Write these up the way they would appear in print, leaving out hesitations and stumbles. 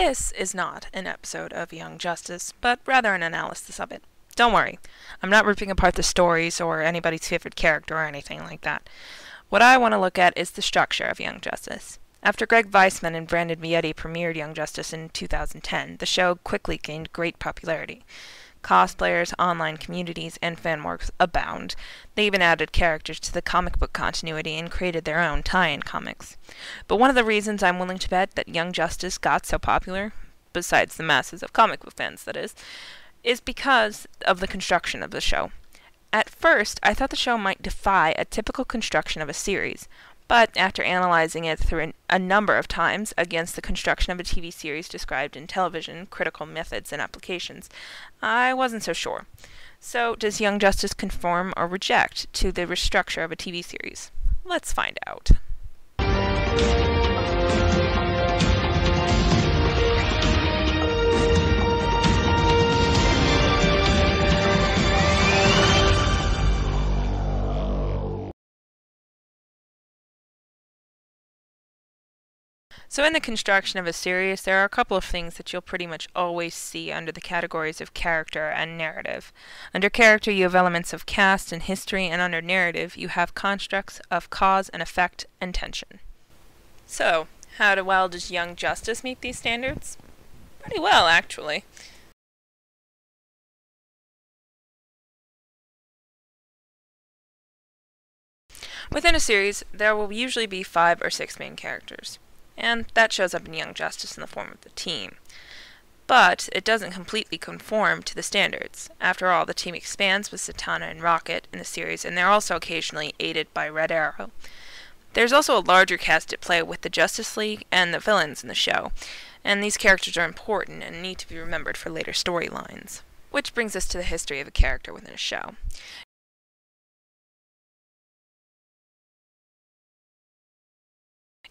This is not an episode of Young Justice, but rather an analysis of it. Don't worry, I'm not ripping apart the stories or anybody's favorite character or anything like that. What I want to look at is the structure of Young Justice. After Greg Weisman and Brandon Vietti premiered Young Justice in 2010, the show quickly gained great popularity. Cosplayers, online communities, and fanworks abound. They even added characters to the comic book continuity and created their own tie-in comics. But one of the reasons I'm willing to bet that Young Justice got so popular, besides the masses of comic book fans that is because of the construction of the show. At first, I thought the show might defy a typical construction of a series, but after analyzing it through a number of times against the construction of a TV series described in television, critical methods, and applications, I wasn't so sure. So, does Young Justice conform or reject to the restructure of a TV series? Let's find out. So in the construction of a series, there are a couple of things that you'll pretty much always see under the categories of character and narrative. Under character, you have elements of cast and history, and under narrative, you have constructs of cause and effect and tension. So, how well does Young Justice meet these standards? Pretty well, actually. Within a series, there will usually be 5 or 6 main characters. And that shows up in Young Justice in the form of the team. But it doesn't completely conform to the standards. After all, the team expands with Zatanna and Rocket in the series, and they're also occasionally aided by Red Arrow. There's also a larger cast at play with the Justice League and the villains in the show, and these characters are important and need to be remembered for later storylines. Which brings us to the history of a character within a show.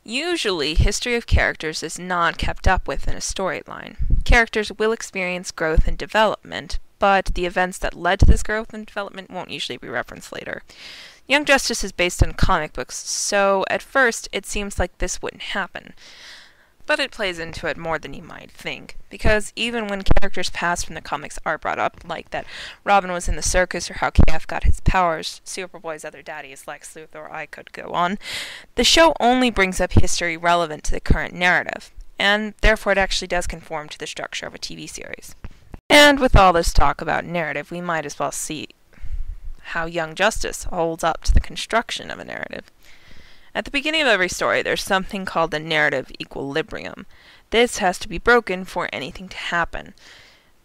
Usually, history of characters is not kept up with in a storyline. Characters will experience growth and development, but the events that led to this growth and development won't usually be referenced later. Young Justice is based on comic books, so at first it seems like this wouldn't happen. But it plays into it more than you might think, because even when characters past from the comics are brought up, like that Robin was in the circus or how KF got his powers, Superboy's other daddy is Lex Luthor, or I could go on, the show only brings up history relevant to the current narrative, and therefore it actually does conform to the structure of a TV series. And with all this talk about narrative, we might as well see how Young Justice holds up to the construction of a narrative. At the beginning of every story, there's something called the narrative equilibrium. This has to be broken for anything to happen.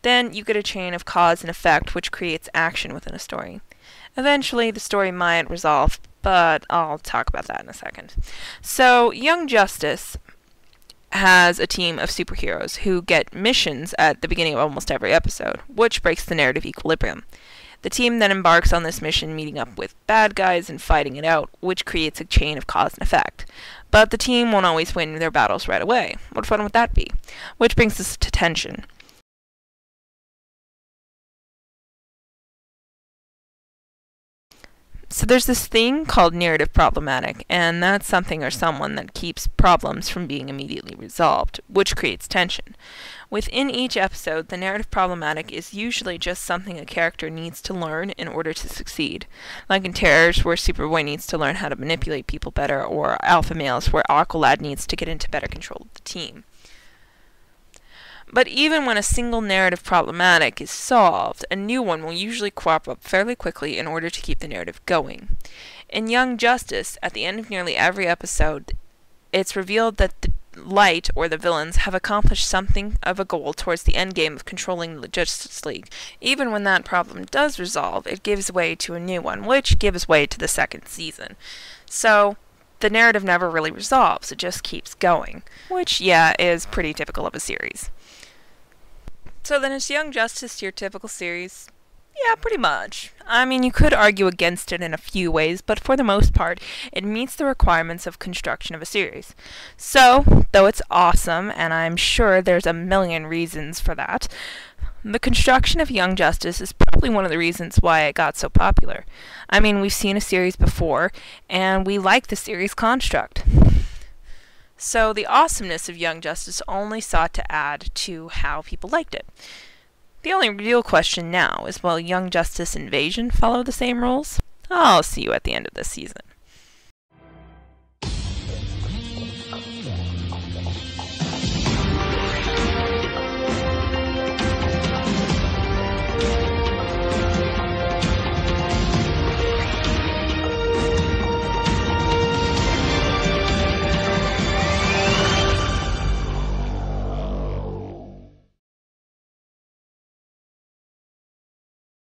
Then you get a chain of cause and effect which creates action within a story. Eventually, the story might resolve, but I'll talk about that in a second. So, Young Justice has a team of superheroes who get missions at the beginning of almost every episode, which breaks the narrative equilibrium. The team then embarks on this mission, meeting up with bad guys and fighting it out, which creates a chain of cause and effect. But the team won't always win their battles right away. What fun would that be? Which brings us to tension. So there's this thing called narrative problematic, and that's something or someone that keeps problems from being immediately resolved, which creates tension. Within each episode, the narrative problematic is usually just something a character needs to learn in order to succeed. Like in Terrors, where Superboy needs to learn how to manipulate people better, or Alpha Males, where Aqualad needs to get into better control of the team. But even when a single narrative problematic is solved, a new one will usually crop up fairly quickly in order to keep the narrative going. In Young Justice, at the end of nearly every episode, it's revealed that the Light, or the villains, have accomplished something of a goal towards the endgame of controlling the Justice League. Even when that problem does resolve, it gives way to a new one, which gives way to the second season. So, the narrative never really resolves, it just keeps going. Which, yeah, is pretty typical of a series. So then is Young Justice your typical series? Yeah, pretty much. I mean, you could argue against it in a few ways, but for the most part, it meets the requirements of construction of a series. So, though it's awesome, and I'm sure there's a million reasons for that, the construction of Young Justice is probably one of the reasons why it got so popular. I mean, we've seen a series before, and we like the series construct. So the awesomeness of Young Justice only sought to add to how people liked it. The only real question now is, will Young Justice Invasion follow the same rules? I'll see you at the end of this season.